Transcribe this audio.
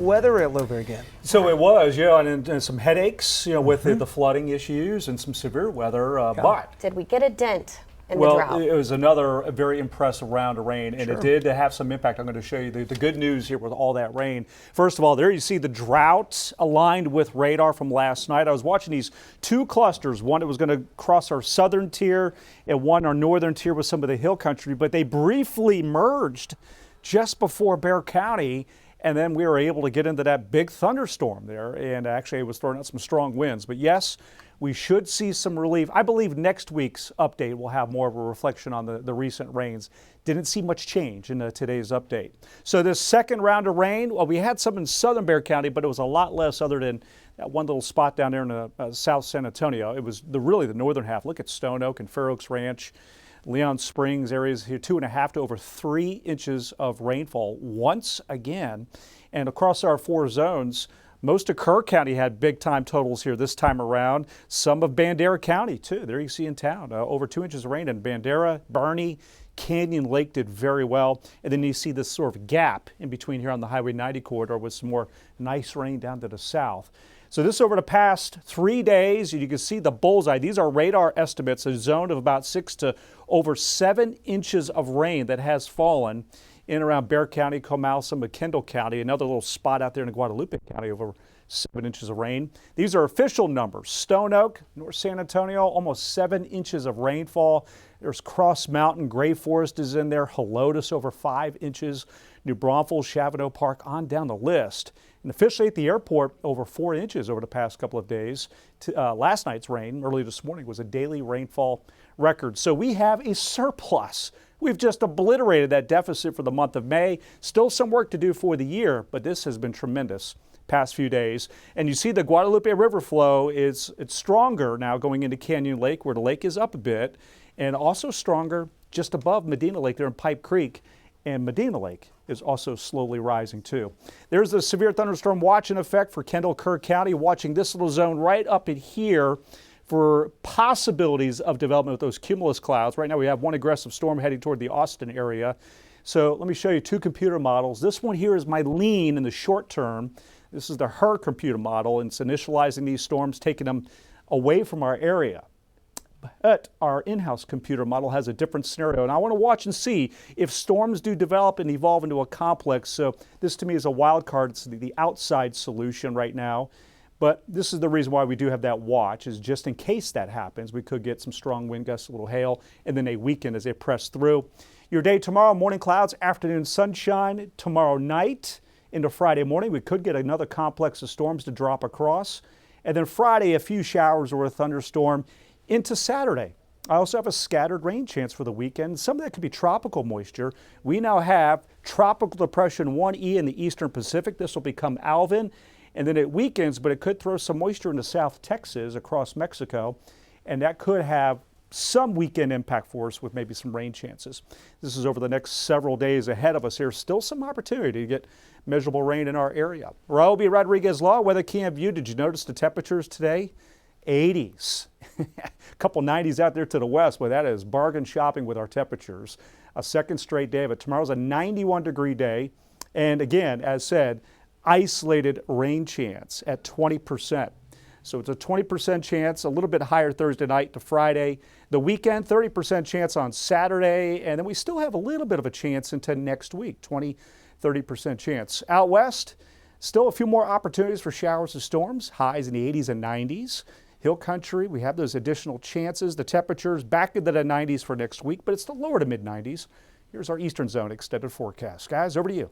weather all over again. So it was, and some headaches, with the flooding issues and some severe weather. But did we get a dent in the drought? It was another very impressive round of rain, and it did have some impact. I'm going to show you the good news here with all that rain. First of all, there you see the drought aligned with radar from last night. I was watching these two clusters, one that was going to cross our southern tier and one our northern tier with some of the hill country, but they briefly merged just before Bexar County. And then we were able to get into that big thunderstorm there, and actually it was throwing out some strong winds. But yes, we should see some relief. I believe next week's update will have more of a reflection on the recent rains. Didn't see much change in today's update. So this second round of rain, well, we had some in southern Bexar County, but it was a lot less other than that one little spot down there in South San Antonio. It was really the northern half. Look at Stone Oak and Fair Oaks Ranch. Leon Springs areas here, 2.5 to over 3 inches of rainfall once again. And across our 4 zones, most of Kerr County had big time totals here this time around. Some of Bandera County too. There you see in town, over 2 inches of rain in Bandera, Barney, Canyon Lake did very well. And then you see this sort of gap in between here on the Highway 90 corridor with some more nice rain down to the south. So this over the past 3 days, you can see the bullseye. These are radar estimates, a zone of about 6 to over 7 inches of rain that has fallen in and around Bexar County, Comalsa, Kendall County, another little spot out there in Guadalupe County over 7 inches of rain. These are official numbers. Stone Oak, North San Antonio, almost 7 inches of rainfall. There's Cross Mountain, Gray Forest is in there, Helotes over 5 inches, New Braunfels, Chavano Park, on down the list. And officially at the airport, over 4 inches over the past couple of days. Last night's rain, early this morning, was a daily rainfall record. So we have a surplus. We've just obliterated that deficit for the month of May. Still some work to do for the year, but this has been tremendous past few days. And you see the Guadalupe River flow it's stronger now going into Canyon Lake, where the lake is up a bit, and also stronger just above Medina Lake there in Pipe Creek. And Medina Lake is also slowly rising too. There's the severe thunderstorm watch in effect for Kendall Kerr County, watching this little zone right up in here for possibilities of development with those cumulus clouds. Right now we have one aggressive storm heading toward the Austin area. So let me show you 2 computer models. This one here is my lean in the short term. This is the HER computer model, and it's initializing these storms, taking them away from our area. But our in-house computer model has a different scenario, and I want to watch and see if storms do develop and evolve into a complex. So this to me is a wild card. It's the outside solution right now. But this is the reason why we do have that watch, is just in case that happens, we could get some strong wind gusts, a little hail, and then a weaken as they press through. Your day tomorrow, morning clouds, afternoon sunshine. Tomorrow night into Friday morning, we could get another complex of storms to drop across. And then Friday, a few showers or a thunderstorm. Into Saturday, I also have a scattered rain chance for the weekend. Some of that could be tropical moisture. We now have Tropical Depression 1E in the eastern Pacific. This will become Alvin, and then it weakens, but it could throw some moisture into South Texas across Mexico, and that could have some weekend impact for us with maybe some rain chances. This is over the next several days ahead of us here. Still some opportunity to get measurable rain in our area. Raul Rodriguez Law, Weather Cam View. Did you notice the temperatures today? 80s. A couple 90s out there to the west, but that is bargain shopping with our temperatures. A second straight day of it. Tomorrow's a 91-degree day. And again, as said, isolated rain chance at 20%. So it's a 20% chance, a little bit higher Thursday night to Friday. The weekend, 30% chance on Saturday. And then we still have a little bit of a chance into next week, 20-30% chance. Out west, still a few more opportunities for showers and storms, highs in the 80s and 90s. Hill country, we have those additional chances. The temperatures back into the 90s for next week, but it's the lower to mid 90s. Here's our eastern zone extended forecast. Guys, over to you.